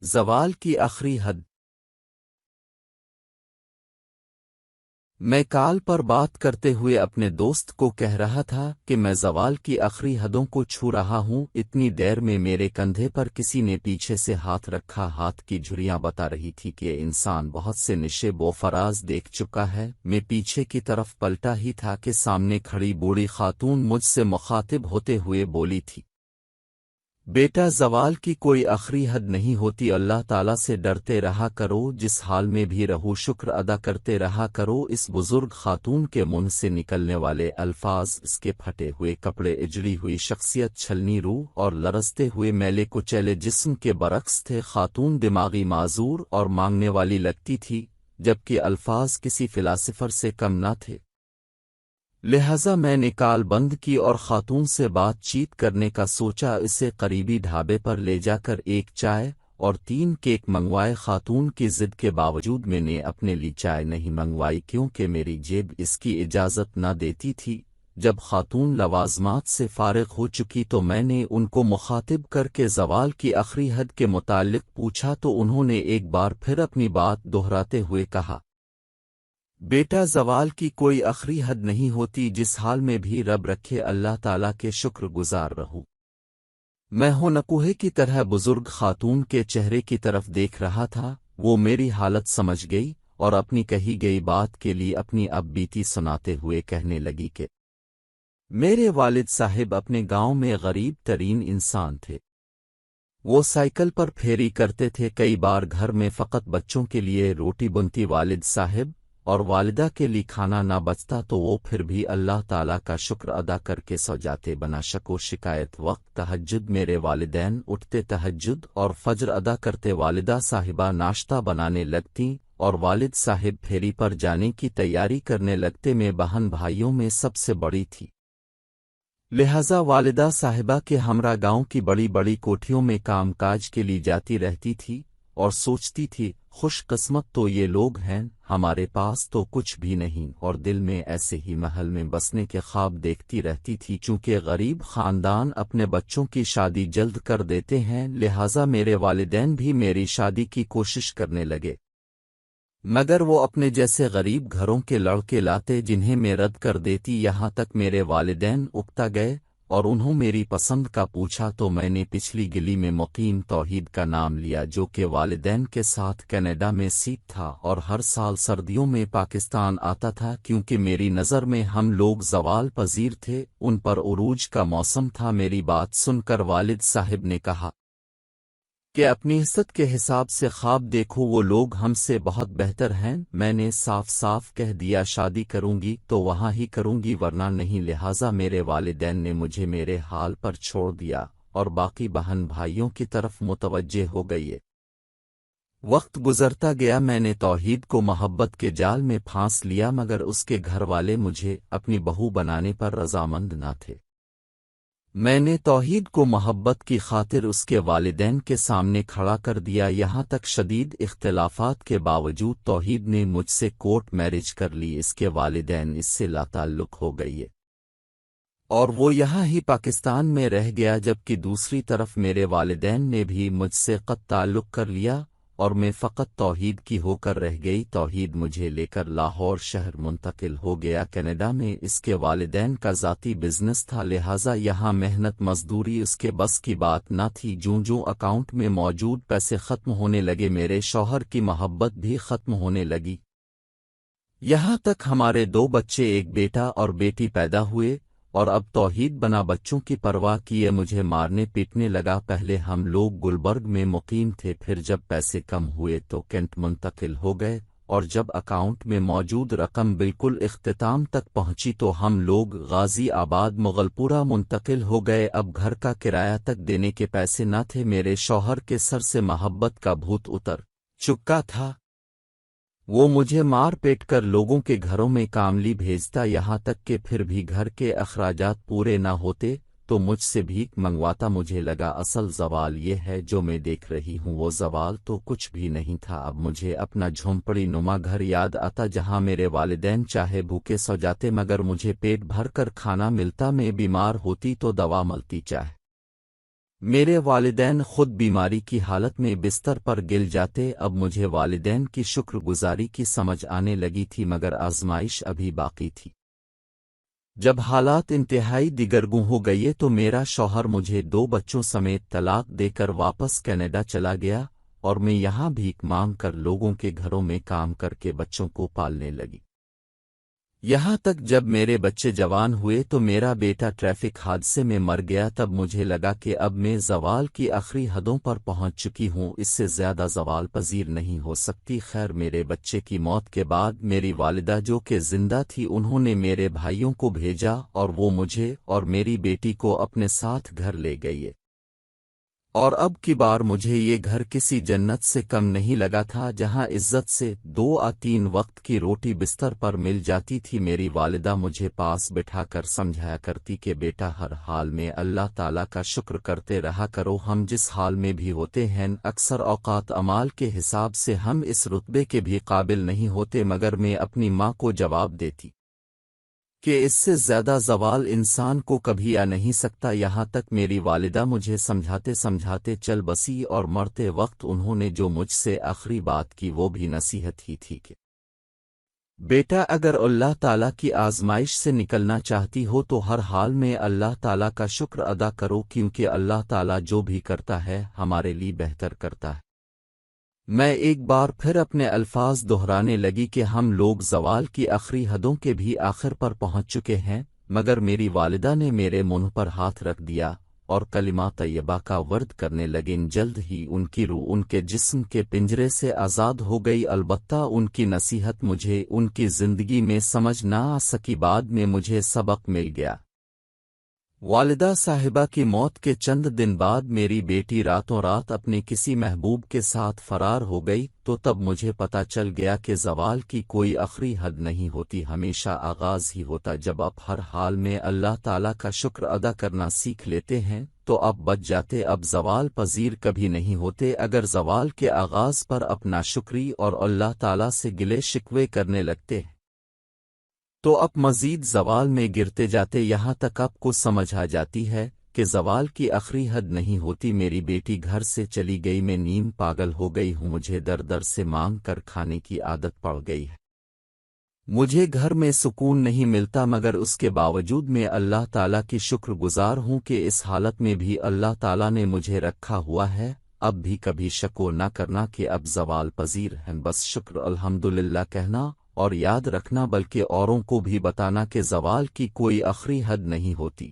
زوال کی آخری حد۔ میں کال پر بات کرتے ہوئے اپنے دوست کو کہہ رہا تھا کہ میں زوال کی آخری حدوں کو چھو رہا ہوں۔ اتنی دیر میں میرے کندھے پر کسی نے پیچھے سے ہاتھ رکھا۔ ہاتھ کی جھریاں بتا رہی تھی کہ انسان بہت سے نشیب و فراز دیکھ چکا ہے۔ میں پیچھے کی طرف پلٹا ہی تھا کہ سامنے کھڑی بوڑھی خاتون مجھ سے مخاطب ہوتے ہوئے بولی تھی، بیٹا، زوال کی کوئی آخری حد نہیں ہوتی۔ اللہ تعالیٰ سے ڈرتے رہا کرو، جس حال میں بھی رہو شکر ادا کرتے رہا کرو۔ اس بزرگ خاتون کے منہ سے نکلنے والے الفاظ، اس کے پھٹے ہوئے کپڑے، اجڑی ہوئی شخصیت، چھلنی روح اور لرزتے ہوئے میلے کچیلے جسم کے برعکس تھے۔ خاتون دماغی معذور اور مانگنے والی لگتی تھی، جبکہ الفاظ کسی فلاسفر سے کم نہ تھے۔ لہذا میں نے کال بند کی اور خاتون سے بات چیت کرنے کا سوچا۔ اسے قریبی ڈھابے پر لے جا کر ایک چائے اور 3 کیک منگوائے۔ خاتون کی ضد کے باوجود میں نے اپنے لیے چائے نہیں منگوائی، کیونکہ میری جیب اس کی اجازت نہ دیتی تھی۔ جب خاتون لوازمات سے فارغ ہو چکی تو میں نے ان کو مخاطب کر کے زوال کی آخری حد کے متعلق پوچھا، تو انہوں نے ایک بار پھر اپنی بات دہراتے ہوئے کہا، بیٹا، زوال کی کوئی آخری حد نہیں ہوتی، جس حال میں بھی رب رکھے اللہ تعالیٰ کے شکر گزار رہو۔ میں ہونکوہے کی طرح بزرگ خاتون کے چہرے کی طرف دیکھ رہا تھا۔ وہ میری حالت سمجھ گئی اور اپنی کہی گئی بات کے لیے اپنی اب بیتی سناتے ہوئے کہنے لگی کہ میرے والد صاحب اپنے گاؤں میں غریب ترین انسان تھے۔ وہ سائیکل پر پھیری کرتے تھے۔ کئی بار گھر میں فقط بچوں کے لیے روٹی بنتی، والد صاحب اور والدہ کے لیے کھانا نہ بچتا تو وہ پھر بھی اللہ تعالیٰ کا شکر ادا کر کے سو جاتے بنا شک و شکایت۔ وقت تہجد میرے والدین اٹھتے، تہجد اور فجر ادا کرتے، والدہ صاحبہ ناشتہ بنانے لگتیں اور والد صاحب پھیری پر جانے کی تیاری کرنے لگتے۔ میں بہن بھائیوں میں سب سے بڑی تھی، لہذا والدہ صاحبہ کے ہمراہ گاؤں کی بڑی بڑی کوٹھیوں میں کام کاج کے لیے جاتی رہتی تھی اور سوچتی تھی، خوش قسمت تو یہ لوگ ہیں، ہمارے پاس تو کچھ بھی نہیں، اور دل میں ایسے ہی محل میں بسنے کے خواب دیکھتی رہتی تھی۔ چونکہ غریب خاندان اپنے بچوں کی شادی جلد کر دیتے ہیں، لہذا میرے والدین بھی میری شادی کی کوشش کرنے لگے، مگر وہ اپنے جیسے غریب گھروں کے لڑکے لاتے جنہیں میں رد کر دیتی۔ یہاں تک میرے والدین اکتا گئے اور انہوں میری پسند کا پوچھا تو میں نے پچھلی گلی میں مقیم توحید کا نام لیا، جو کہ والدین کے ساتھ کینیڈا میں سیٹ تھا اور ہر سال سردیوں میں پاکستان آتا تھا، کیونکہ میری نظر میں ہم لوگ زوال پذیر تھے، ان پر عروج کا موسم تھا۔ میری بات سن کر والد صاحب نے کہا کہ اپنی عزت کے حساب سے خواب دیکھو، وہ لوگ ہم سے بہت بہتر ہیں۔ میں نے صاف صاف کہہ دیا، شادی کروں گی تو وہاں ہی کروں گی ورنہ نہیں۔ لہٰذا میرے والدین نے مجھے میرے حال پر چھوڑ دیا اور باقی بہن بھائیوں کی طرف متوجہ ہو گئی۔ وقت گزرتا گیا، میں نے توحید کو محبت کے جال میں پھانس لیا، مگر اس کے گھر والے مجھے اپنی بہو بنانے پر رضامند نہ تھے۔ میں نے توحید کو محبت کی خاطر اس کے والدین کے سامنے کھڑا کر دیا۔ یہاں تک شدید اختلافات کے باوجود توحید نے مجھ سے کورٹ میرج کر لی۔ اس کے والدین اس سے لا تعلق ہو گئے اور وہ یہاں ہی پاکستان میں رہ گیا، جبکہ دوسری طرف میرے والدین نے بھی مجھ سے قطع تعلق کر لیا اور میں فقط توحید کی ہو کر رہ گئی۔ توحید مجھے لے کر لاہور شہر منتقل ہو گیا۔ کینیڈا میں اس کے والدین کا ذاتی بزنس تھا، لہٰذا یہاں محنت مزدوری اس کے بس کی بات نہ تھی۔ جوں اکاؤنٹ میں موجود پیسے ختم ہونے لگے، میرے شوہر کی محبت بھی ختم ہونے لگی، یہاں تک ہمارے 2 بچے، ایک بیٹا اور بیٹی پیدا ہوئے، اور اب توحید بنا بچوں کی پرواہ کیے مجھے مارنے پیٹنے لگا۔ پہلے ہم لوگ گلبرگ میں مقیم تھے، پھر جب پیسے کم ہوئے تو کینٹ منتقل ہو گئے، اور جب اکاؤنٹ میں موجود رقم بالکل اختتام تک پہنچی تو ہم لوگ غازی آباد مغلپورہ منتقل ہو گئے۔ اب گھر کا کرایہ تک دینے کے پیسے نہ تھے۔ میرے شوہر کے سر سے محبت کا بھوت اتر چکا تھا، وہ مجھے مار پیٹ کر لوگوں کے گھروں میں کاملی بھیجتا، یہاں تک کہ پھر بھی گھر کے اخراجات پورے نہ ہوتے تو مجھ سے بھیک منگواتا۔ مجھے لگا اصل زوال یہ ہے جو میں دیکھ رہی ہوں، وہ زوال تو کچھ بھی نہیں تھا۔ اب مجھے اپنا جھونپڑی نما گھر یاد آتا، جہاں میرے والدین چاہے بھوکے سو جاتے مگر مجھے پیٹ بھر کر کھانا ملتا، میں بیمار ہوتی تو دوا ملتی، چاہے میرے والدین خود بیماری کی حالت میں بستر پر گر جاتے، اب مجھے والدین کی شکر گزاری کی سمجھ آنے لگی تھی، مگر آزمائش ابھی باقی تھی۔ جب حالات انتہائی دیگرگوں ہو گئے تو میرا شوہر مجھے 2 بچوں سمیت طلاق دے کر واپس کینیڈا چلا گیا، اور میں یہاں بھیک مانگ کر لوگوں کے گھروں میں کام کر کے بچوں کو پالنے لگی۔ یہاں تک جب میرے بچے جوان ہوئے تو میرا بیٹا ٹریفک حادثے میں مر گیا، تب مجھے لگا کہ اب میں زوال کی آخری حدوں پر پہنچ چکی ہوں، اس سے زیادہ زوال پذیر نہیں ہو سکتی۔ خیر، میرے بچے کی موت کے بعد میری والدہ جو کہ زندہ تھی، انہوں نے میرے بھائیوں کو بھیجا اور وہ مجھے اور میری بیٹی کو اپنے ساتھ گھر لے گئے، اور اب کی بار مجھے یہ گھر کسی جنت سے کم نہیں لگا تھا، جہاں عزت سے 2 یا 3 وقت کی روٹی بستر پر مل جاتی تھی۔ میری والدہ مجھے پاس بٹھا کر سمجھایا کرتی کہ بیٹا، ہر حال میں اللہ تعالیٰ کا شکر کرتے رہا کرو، ہم جس حال میں بھی ہوتے ہیں اکثر اوقات اعمال کے حساب سے ہم اس رتبے کے بھی قابل نہیں ہوتے، مگر میں اپنی ماں کو جواب دیتی کہ اس سے زیادہ زوال انسان کو کبھی آ نہیں سکتا۔ یہاں تک میری والدہ مجھے سمجھاتے سمجھاتے چل بسی، اور مرتے وقت انہوں نے جو مجھ سے آخری بات کی وہ بھی نصیحت ہی تھی کہ بیٹا، اگر اللہ تعالیٰ کی آزمائش سے نکلنا چاہتی ہو تو ہر حال میں اللہ تعالیٰ کا شکر ادا کرو، کیونکہ اللہ تعالیٰ جو بھی کرتا ہے ہمارے لیے بہتر کرتا ہے۔ میں ایک بار پھر اپنے الفاظ دہرانے لگی کہ ہم لوگ زوال کی آخری حدوں کے بھی آخر پر پہنچ چکے ہیں، مگر میری والدہ نے میرے منہ پر ہاتھ رکھ دیا اور کلمہ طیبہ کا ورد کرنے لگیں۔ جلد ہی ان کی روح ان کے جسم کے پنجرے سے آزاد ہو گئی، البتہ ان کی نصیحت مجھے ان کی زندگی میں سمجھ نہ آ سکی، بعد میں مجھے سبق مل گیا۔ والدہ صاحبہ کی موت کے چند دن بعد میری بیٹی راتوں رات اپنے کسی محبوب کے ساتھ فرار ہو گئی، تو تب مجھے پتہ چل گیا کہ زوال کی کوئی آخری حد نہیں ہوتی، ہمیشہ آغاز ہی ہوتا۔ جب آپ ہر حال میں اللہ تعالیٰ کا شکر ادا کرنا سیکھ لیتے ہیں تو اب بچ جاتے، اب زوال پذیر کبھی نہیں ہوتے۔ اگر زوال کے آغاز پر اپنا شکری اور اللہ تعالیٰ سے گلے شکوے کرنے لگتے ہیں تو اب مزید زوال میں گرتے جاتے، یہاں تک آپ کو سمجھ آ جاتی ہے کہ زوال کی آخری حد نہیں ہوتی۔ میری بیٹی گھر سے چلی گئی، میں نیم پاگل ہو گئی ہوں، مجھے در در سے مانگ کر کھانے کی عادت پڑ گئی ہے، مجھے گھر میں سکون نہیں ملتا، مگر اس کے باوجود میں اللہ تعالیٰ کی شکر گزار ہوں کہ اس حالت میں بھی اللہ تعالیٰ نے مجھے رکھا ہوا ہے۔ اب بھی کبھی شک و نہ کرنا کہ اب زوال پذیر ہیں، بس شکر الحمدللہ کہنا اور یاد رکھنا، بلکہ اوروں کو بھی بتانا کہ زوال کی کوئی آخری حد نہیں ہوتی۔